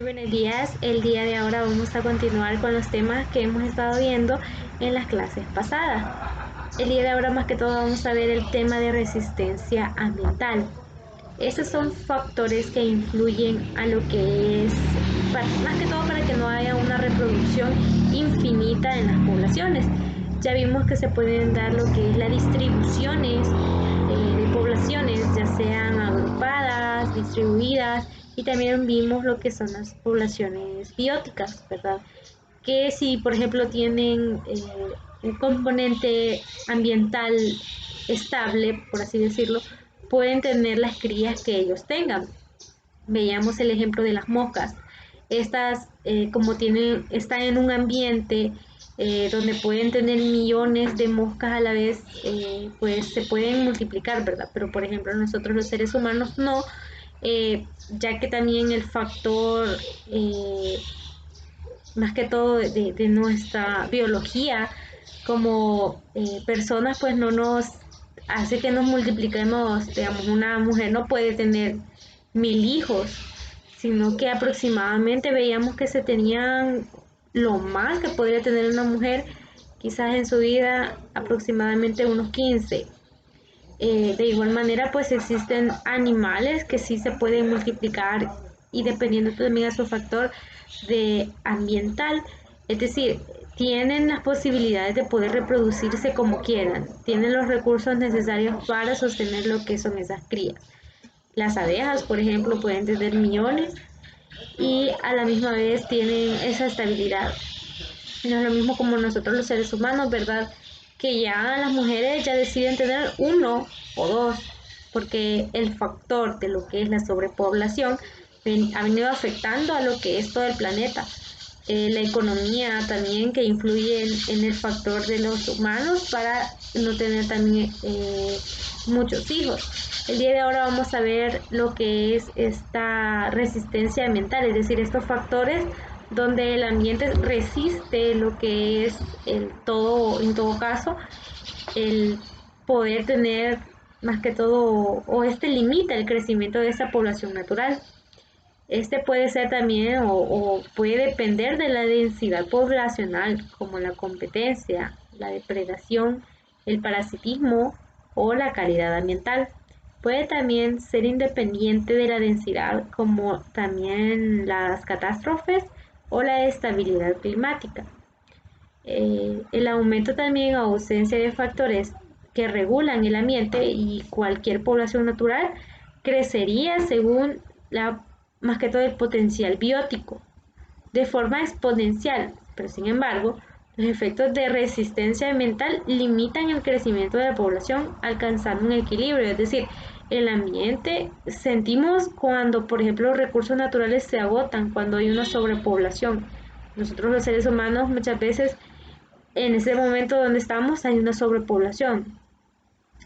Buenos días, el día de ahora vamos a continuar con los temas que hemos estado viendo en las clases pasadas. El día de ahora más que todo vamos a ver el tema de resistencia ambiental. Estos son factores que influyen a lo que es, más que todo para que no haya una reproducción infinita en las poblaciones. Ya vimos que se pueden dar lo que es las distribuciones de poblaciones, ya sean agrupadas, distribuidas, y también vimos lo que son las poblaciones bióticas, ¿verdad? Que si, por ejemplo, tienen un componente ambiental estable, por así decirlo, pueden tener las crías que ellos tengan. Veíamos el ejemplo de las moscas. Estas, como están en un ambiente donde pueden tener millones de moscas a la vez, pues se pueden multiplicar, ¿verdad? Pero por ejemplo nosotros los seres humanos no, ya que también el factor más que todo de nuestra biología como personas, pues no nos hace que nos multipliquemos. Digamos, una mujer no puede tener 1000 hijos, sino que aproximadamente veíamos que se tenían lo más que podría tener una mujer, quizás en su vida aproximadamente unos 15. De igual manera, pues existen animales que sí se pueden multiplicar y dependiendo también a su factor de ambiental, es decir, tienen las posibilidades de poder reproducirse como quieran, tienen los recursos necesarios para sostener lo que son esas crías. Las abejas, por ejemplo, pueden tener millones y a la misma vez tienen esa estabilidad. No es lo mismo como nosotros los seres humanos, ¿verdad? Que ya las mujeres ya deciden tener uno o dos, porque el factor de lo que es la sobrepoblación ha venido afectando a lo que es todo el planeta. La economía también que influye en el factor de los humanos para no tener también muchos hijos. El día de ahora vamos a ver lo que es esta resistencia ambiental, es decir, estos factores donde el ambiente resiste lo que es en todo caso, el poder tener más que todo, o este limita el crecimiento de esa población natural. Este puede ser también o puede depender de la densidad poblacional, como la competencia, la depredación, el parasitismo o la calidad ambiental. Puede también ser independiente de la densidad, como también las catástrofes o la estabilidad climática. El aumento también o ausencia de factores que regulan el ambiente y cualquier población natural crecería según más que todo el potencial biótico de forma exponencial, pero sin embargo, los efectos de resistencia ambiental limitan el crecimiento de la población alcanzando un equilibrio, es decir, el ambiente sentimos cuando, por ejemplo, los recursos naturales se agotan, cuando hay una sobrepoblación. Nosotros los seres humanos muchas veces en ese momento donde estamos hay una sobrepoblación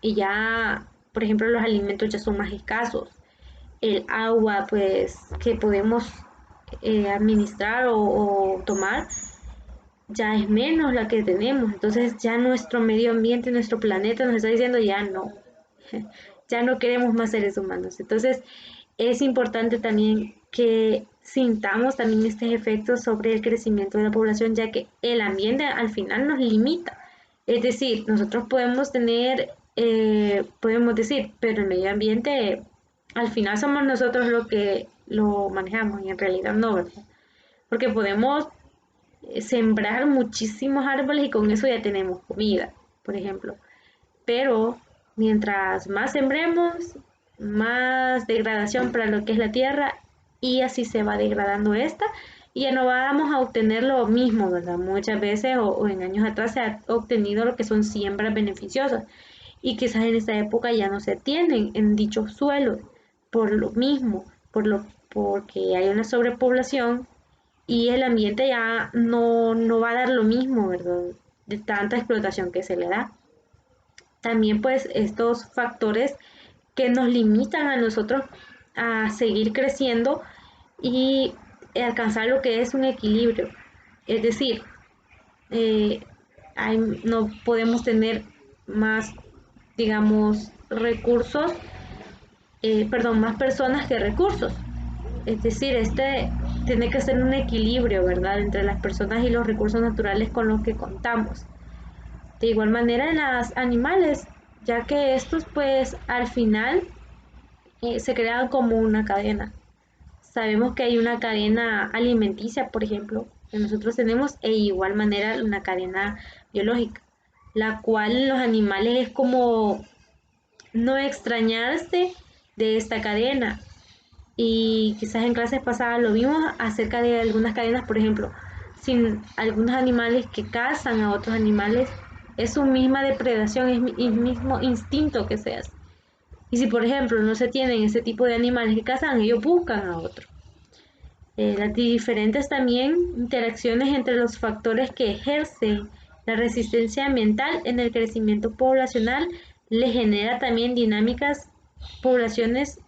y ya, por ejemplo, los alimentos ya son más escasos, el agua pues que podemos administrar o tomar ya es menos la que tenemos, entonces ya nuestro medio ambiente, nuestro planeta nos está diciendo ya no, ya no queremos más seres humanos. Entonces es importante también que sintamos también estos efectos sobre el crecimiento de la población, ya que el ambiente al final nos limita. Es decir, nosotros podemos tener, podemos decir, pero el medio ambiente al final somos nosotros lo que lo manejamos y en realidad no, ¿verdad? Porque podemos sembrar muchísimos árboles y con eso ya tenemos comida, por ejemplo. Pero mientras más sembremos, más degradación para lo que es la tierra y así se va degradando esta y ya no vamos a obtener lo mismo, ¿verdad? Muchas veces o en años atrás se ha obtenido lo que son siembras beneficiosas y quizás en esta época ya no se tienen en dichos suelos por lo mismo, porque hay una sobrepoblación y el ambiente ya no va a dar lo mismo, ¿verdad? De tanta explotación que se le da. También pues estos factores que nos limitan a nosotros a seguir creciendo y alcanzar lo que es un equilibrio. Es decir, eh, no podemos tener más, digamos, recursos, perdón, más personas que recursos. Es decir, tiene que ser un equilibrio, ¿verdad?, entre las personas y los recursos naturales con los que contamos. De igual manera en los animales, ya que estos pues al final se crean como una cadena. Sabemos que hay una cadena alimenticia, por ejemplo, que nosotros tenemos, e igual manera una cadena biológica, la cual en los animales es como no extrañarse de esta cadena. Y quizás en clases pasadas lo vimos acerca de algunas cadenas, por ejemplo, sin algunos animales que cazan a otros animales, es su misma depredación, es el mismo instinto que se hace. Y si, por ejemplo, no se tienen ese tipo de animales que cazan, ellos buscan a otro. Las diferentes también interacciones entre los factores que ejercen la resistencia ambiental en el crecimiento poblacional le genera también dinámicas, poblaciones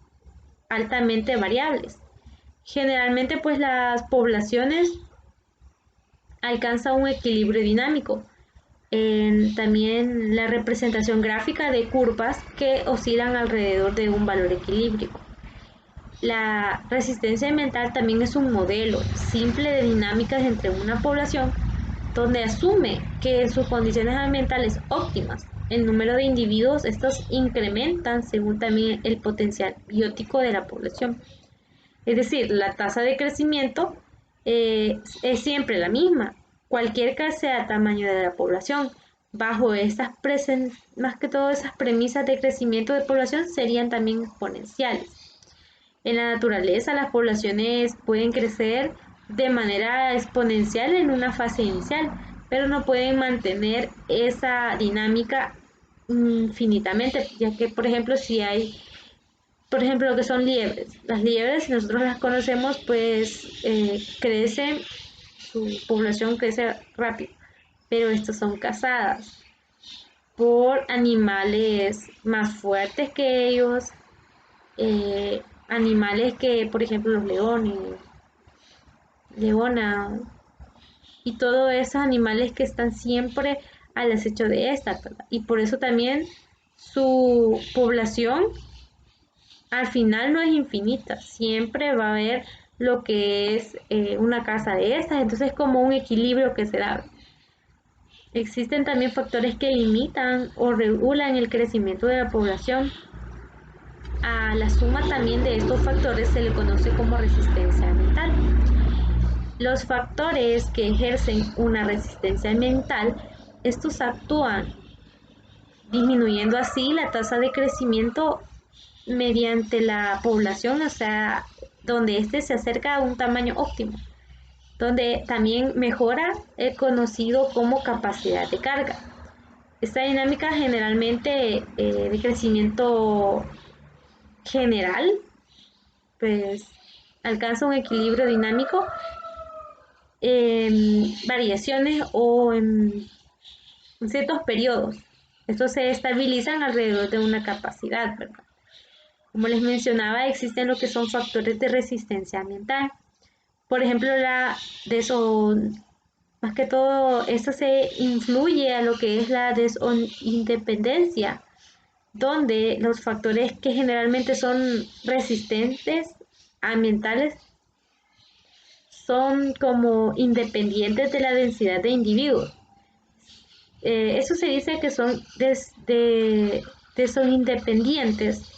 altamente variables. Generalmente, pues las poblaciones alcanzan un equilibrio dinámico. También la representación gráfica de curvas que oscilan alrededor de un valor equilíbrico. La resistencia ambiental también es un modelo simple de dinámicas entre una población donde asume que en sus condiciones ambientales óptimas el número de individuos estos incrementan según también el potencial biótico de la población. Es decir, la tasa de crecimiento es siempre la misma, cualquier que sea el tamaño de la población. Bajo estas más que todo esas premisas de crecimiento de población serían también exponenciales. En la naturaleza, las poblaciones pueden crecer de manera exponencial en una fase inicial, pero no pueden mantener esa dinámica infinitamente, ya que, por ejemplo, si hay, por ejemplo, lo que son liebres. Las liebres, si nosotros las conocemos, pues crecen, su población crece rápido, pero estas son cazadas por animales más fuertes que ellos, animales que, por ejemplo, los leones, leona, y todos esos animales que están siempre al acecho de esta, ¿verdad? Y por eso también su población al final no es infinita, siempre va a haber lo que es una casa de estas, entonces es como un equilibrio que se da. Existen también factores que limitan o regulan el crecimiento de la población. A la suma también de estos factores se le conoce como resistencia ambiental. Los factores que ejercen una resistencia ambiental, estos actúan disminuyendo así la tasa de crecimiento mediante la población, o sea, donde éste se acerca a un tamaño óptimo, donde también mejora el conocido como capacidad de carga. Esta dinámica generalmente de crecimiento general, pues alcanza un equilibrio dinámico en variaciones o en ciertos periodos. Estos se estabilizan alrededor de una capacidad, ¿verdad? Como les mencionaba, existen lo que son factores de resistencia ambiental. Por ejemplo, más que todo, esto se influye a lo que es la desindependencia, donde los factores que generalmente son resistentes ambientales son como independientes de la densidad de individuos. Eso se dice que son son independientes,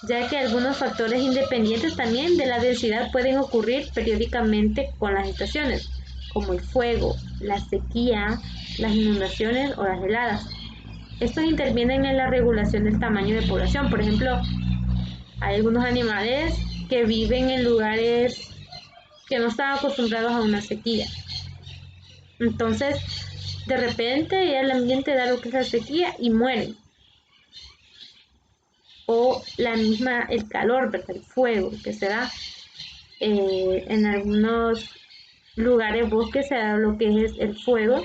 ya que algunos factores independientes también de la densidad pueden ocurrir periódicamente con las estaciones, como el fuego, la sequía, las inundaciones o las heladas. Estos intervienen en la regulación del tamaño de población. Por ejemplo, hay algunos animales que viven en lugares que no están acostumbrados a una sequía. Entonces, de repente ya el ambiente da lo que es la sequía y mueren. O el calor, ¿verdad? El fuego que se da en algunos lugares, bosques, se da lo que es el fuego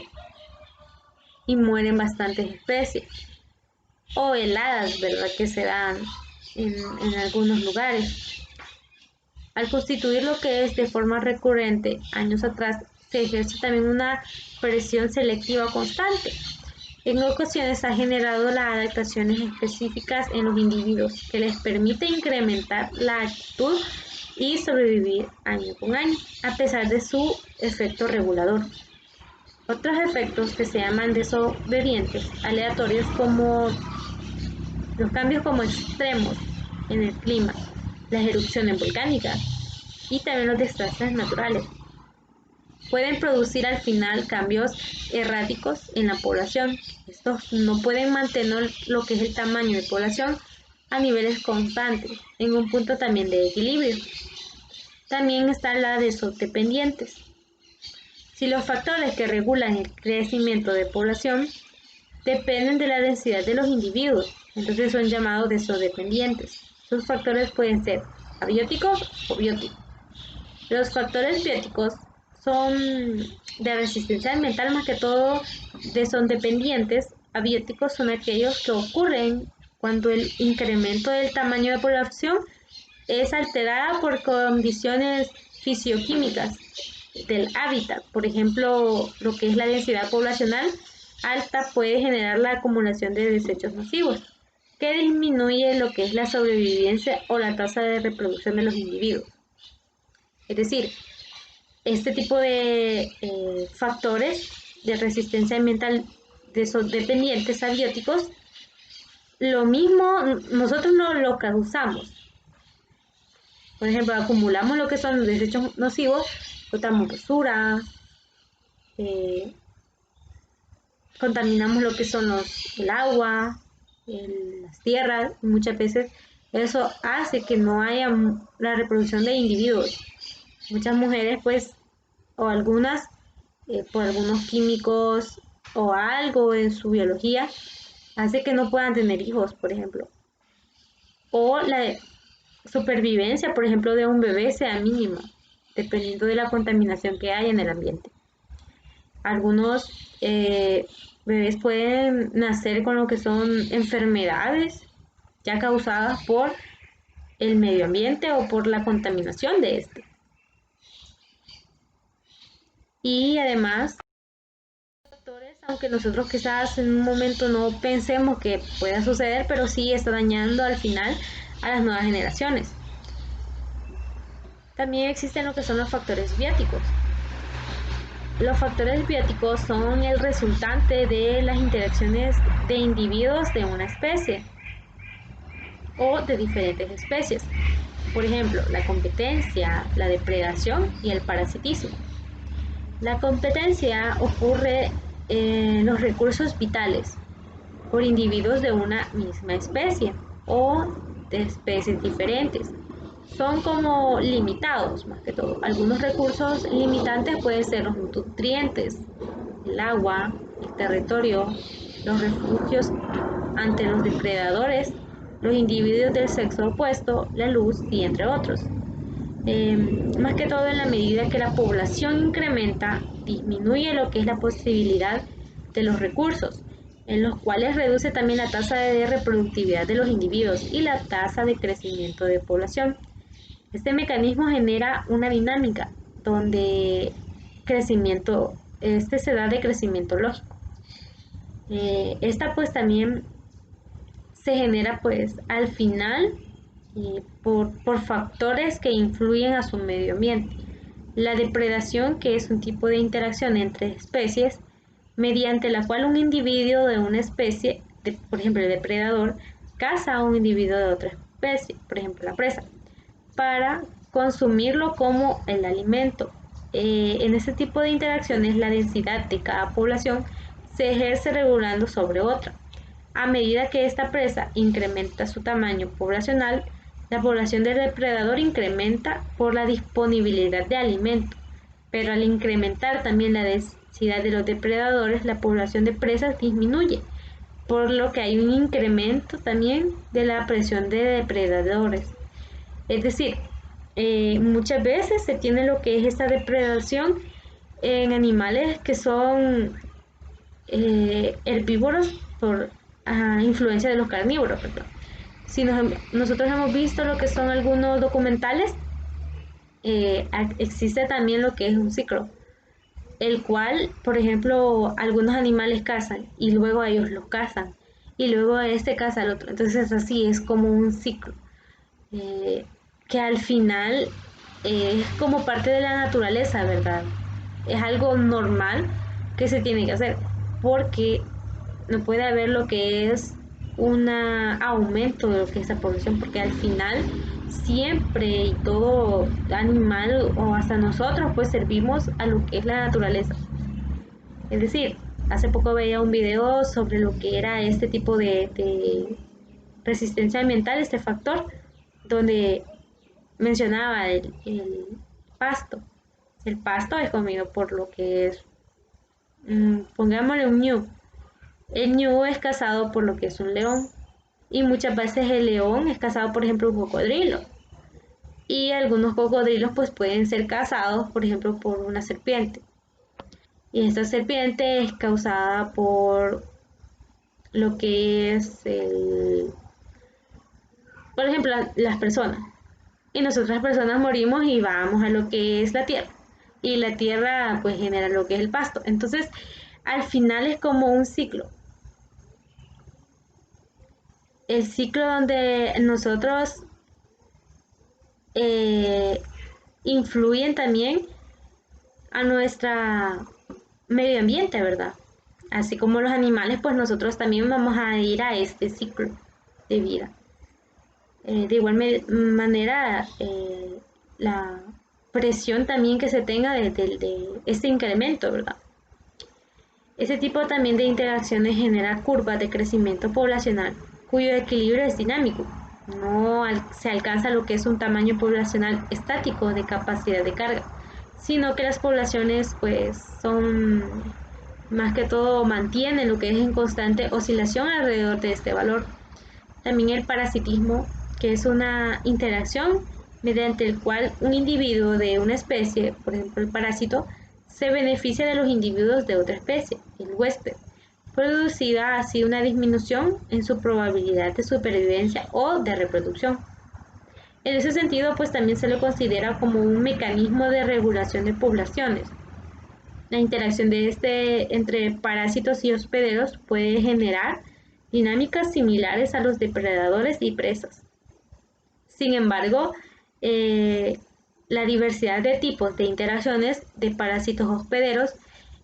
y mueren bastantes especies. O heladas, ¿verdad? Que se dan en algunos lugares. Al constituir lo que es de forma recurrente, años atrás, se ejerce también una presión selectiva constante. En ocasiones ha generado las adaptaciones específicas en los individuos que les permite incrementar la actitud y sobrevivir año con año, a pesar de su efecto regulador. Otros efectos que se llaman desobedientes aleatorios, como los cambios como extremos en el clima, las erupciones volcánicas y también los desastres naturales, pueden producir al final cambios erráticos en la población. Estos no pueden mantener lo que es el tamaño de población a niveles constantes, en un punto también de equilibrio. También están las desodependientes. Si los factores que regulan el crecimiento de población dependen de la densidad de los individuos, entonces son llamados desodependientes. Sus factores pueden ser abióticos o bióticos. Los factores bióticos son de resistencia ambiental, más que todo son dependientes. Abióticos son aquellos que ocurren cuando el incremento del tamaño de población es alterada por condiciones fisioquímicas del hábitat. Por ejemplo, lo que es la densidad poblacional alta puede generar la acumulación de desechos nocivos, que disminuye lo que es la sobrevivencia o la tasa de reproducción de los individuos. Es decir, este tipo de factores de resistencia ambiental dependientes abióticos, lo mismo nosotros no lo causamos. Por ejemplo, acumulamos lo que son desechos nocivos, botamos basura, contaminamos lo que son el agua, las tierras, y muchas veces eso hace que no haya la reproducción de individuos. Muchas mujeres, pues, o algunas, por algunos químicos o algo en su biología, hace que no puedan tener hijos, por ejemplo. O la supervivencia, por ejemplo, de un bebé sea mínima, dependiendo de la contaminación que haya en el ambiente. Algunos bebés pueden nacer con lo que son enfermedades ya causadas por el medio ambiente o por la contaminación de este. Y además, factores, aunque nosotros quizás en un momento no pensemos que pueda suceder, pero sí está dañando al final a las nuevas generaciones. También existen lo que son los factores bióticos. Los factores bióticos son el resultante de las interacciones de individuos de una especie o de diferentes especies. Por ejemplo, la competencia, la depredación y el parasitismo. La competencia ocurre en los recursos vitales por individuos de una misma especie o de especies diferentes. Son como limitados, más que todo. Algunos recursos limitantes pueden ser los nutrientes, el agua, el territorio, los refugios ante los depredadores, los individuos del sexo opuesto, la luz y entre otros. Más que todo, en la medida que la población incrementa, disminuye lo que es la posibilidad de los recursos, en los cuales reduce también la tasa de reproductividad de los individuos y la tasa de crecimiento de población. Este mecanismo genera una dinámica donde se da de crecimiento lógico. Esta pues también se genera pues al final por factores que influyen a su medio ambiente. La depredación, que es un tipo de interacción entre especies mediante la cual un individuo de una especie, por ejemplo el depredador, caza a un individuo de otra especie, por ejemplo la presa, para consumirlo como el alimento. En este tipo de interacciones, la densidad de cada población se ejerce regulando sobre otra. A medida que esta presa incrementa su tamaño poblacional, la población del depredador incrementa por la disponibilidad de alimento, pero al incrementar también la densidad de los depredadores, la población de presas disminuye, por lo que hay un incremento también de la presión de depredadores. Es decir, muchas veces se tiene lo que es esta depredación en animales que son herbívoros por influencia de los carnívoros. Perdón. Si nosotros hemos visto lo que son algunos documentales, existe también lo que es un ciclo, el cual, por ejemplo, algunos animales cazan y luego ellos los cazan y luego este caza al otro. Entonces así es como un ciclo. Que al final es como parte de la naturaleza, ¿verdad? Es algo normal que se tiene que hacer porque no puede haber lo que es un aumento de lo que es la población, porque al final siempre y todo animal o hasta nosotros pues servimos a lo que es la naturaleza. Es decir, hace poco veía un video sobre lo que era este tipo de resistencia ambiental, este factor, donde mencionaba el pasto. El pasto es comido por lo que es, pongámosle un ñu. El ñu es cazado por lo que es un león. Y muchas veces el león es cazado, por ejemplo, un cocodrilo. Y algunos cocodrilos pues pueden ser cazados, por ejemplo, por una serpiente. Y esta serpiente es causada por lo que es por ejemplo, las personas. Y nosotras personas morimos y vamos a lo que es la tierra. Y la tierra pues genera lo que es el pasto. Entonces, al final es como un ciclo. El ciclo donde nosotros eh, influyen también a nuestra medio ambiente, ¿verdad? Así como los animales, pues nosotros también vamos a ir a este ciclo de vida. De igual manera, la presión también que se tenga de este incremento, ¿verdad? Ese tipo también de interacciones genera curvas de crecimiento poblacional cuyo equilibrio es dinámico. No se alcanza lo que es un tamaño poblacional estático de capacidad de carga, sino que las poblaciones pues son más que todo mantienen lo que es en constante oscilación alrededor de este valor. También el parasitismo, que es una interacción mediante el cual un individuo de una especie, por ejemplo el parásito, se beneficia de los individuos de otra especie, el huésped, producida así una disminución en su probabilidad de supervivencia o de reproducción. En ese sentido, pues también se lo considera como un mecanismo de regulación de poblaciones. La interacción de este entre parásitos y hospederos puede generar dinámicas similares a los depredadores y presas. Sin embargo, eh, la diversidad de tipos de interacciones de parásitos hospederos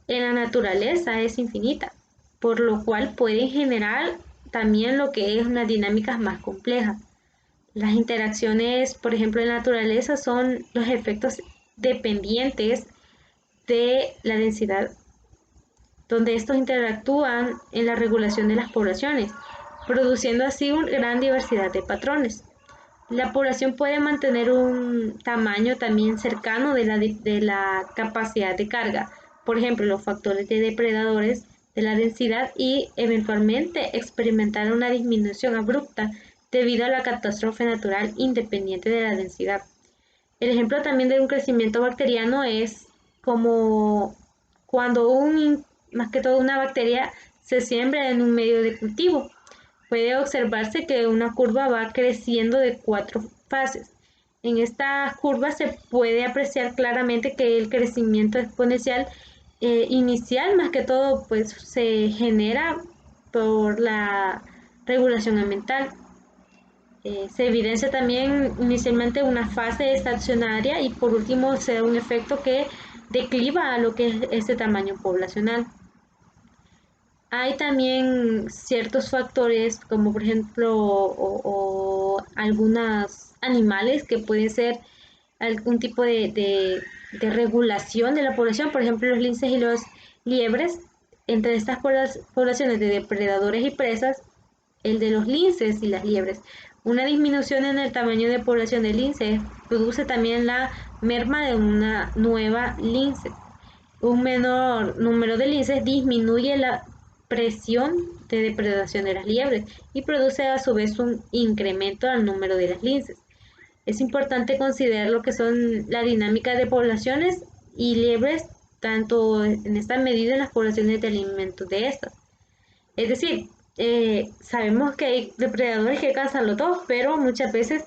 en la naturaleza es infinita, por lo cual pueden generar también lo que es unas dinámicas más complejas. Las interacciones, por ejemplo, en la naturaleza son los efectos dependientes de la densidad, donde estos interactúan en la regulación de las poblaciones, produciendo así una gran diversidad de patrones. La población puede mantener un tamaño también cercano de la capacidad de carga, por ejemplo, los factores de depredadores de la densidad y eventualmente experimentar una disminución abrupta debido a la catástrofe natural independiente de la densidad. El ejemplo también de un crecimiento bacteriano es como cuando más que todo una bacteria se siembra en un medio de cultivo. Puede observarse que una curva va creciendo de 4 fases. En esta curva se puede apreciar claramente que el crecimiento exponencial inicial, más que todo, pues se genera por la regulación ambiental. Se evidencia también inicialmente una fase estacionaria y por último se da un efecto que decliva a lo que es este tamaño poblacional. Hay también ciertos factores como por ejemplo o algunos animales que pueden ser algún tipo de regulación de la población, por ejemplo los linces y los liebres. Entre estas poblaciones de depredadores y presas, el de los linces y las liebres. Una disminución en el tamaño de población de linces produce también la merma de una nueva lince. Un menor número de linces disminuye la presión de depredación de las liebres y produce a su vez un incremento al número de las linces. Es importante considerar lo que son la dinámica de poblaciones y liebres, tanto en esta medida en las poblaciones de alimentos de estas. Es decir, sabemos que hay depredadores que cazan los dos, pero muchas veces,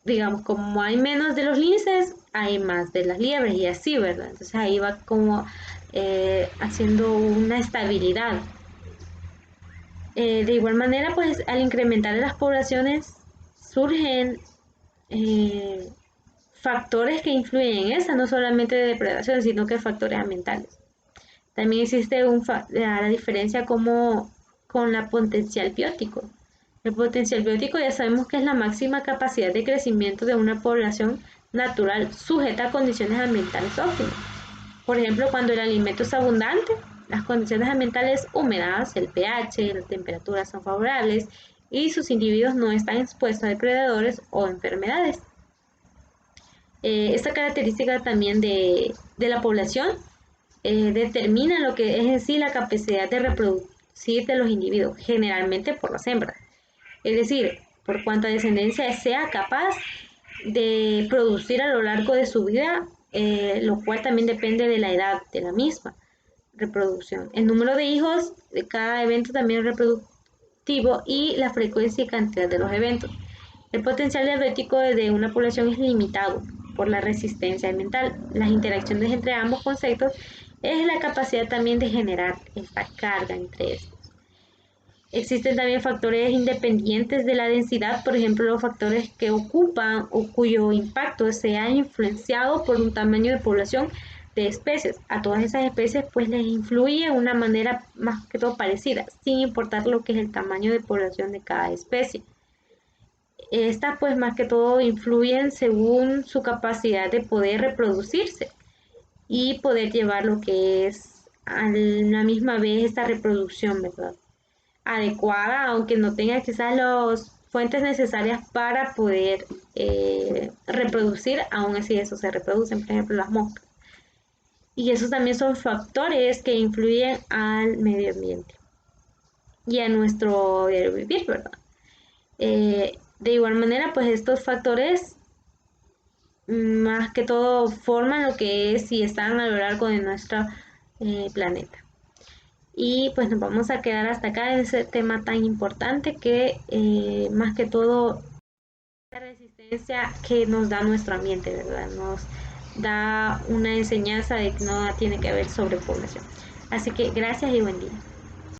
digamos, como hay menos de los linces, hay más de las liebres y así, ¿verdad? Entonces ahí va como haciendo una estabilidad. De igual manera, pues al incrementar las poblaciones surgen eh, factores que influyen en esa, no solamente de depredación, sino que factores ambientales. También existe la diferencia como con la potencial biótico. El potencial biótico ya sabemos que es la máxima capacidad de crecimiento de una población natural sujeta a condiciones ambientales óptimas. Por ejemplo, cuando el alimento es abundante, las condiciones ambientales húmedas, el pH, las temperaturas son favorables y sus individuos no están expuestos a depredadores o enfermedades. Esta característica también de la población determina lo que es en sí la capacidad de reproducir de los individuos, generalmente por las hembras. Es decir, por cuánta descendencia sea capaz de producir a lo largo de su vida, lo cual también depende de la edad de la misma reproducción. El número de hijos de cada evento también es reproductivo y la frecuencia y cantidad de los eventos. El potencial diabético de una población es limitado por la resistencia ambiental. Las interacciones entre ambos conceptos es la capacidad también de generar esta carga entre estos. Existen también factores independientes de la densidad, por ejemplo, los factores que ocupan o cuyo impacto se ha influenciado por un tamaño de población de especies. A todas esas especies pues les influye de una manera más que todo parecida, sin importar lo que es el tamaño de población de cada especie. Estas pues más que todo influyen según su capacidad de poder reproducirse y poder llevar lo que es a la misma vez esta reproducción, ¿verdad? Adecuada, aunque no tenga quizás las fuentes necesarias para poder reproducir, aún así eso se reproducen, por ejemplo las moscas. Y esos también son factores que influyen al medio ambiente y a nuestro diario vivir, ¿verdad? De igual manera, pues estos factores más que todo forman lo que es y están a lo largo de nuestro planeta. Y pues nos vamos a quedar hasta acá en ese tema tan importante que más que todo la resistencia que nos da nuestro ambiente, ¿verdad? Nos da una enseñanza de que no tiene que haber sobrepoblación. Así que gracias y buen día.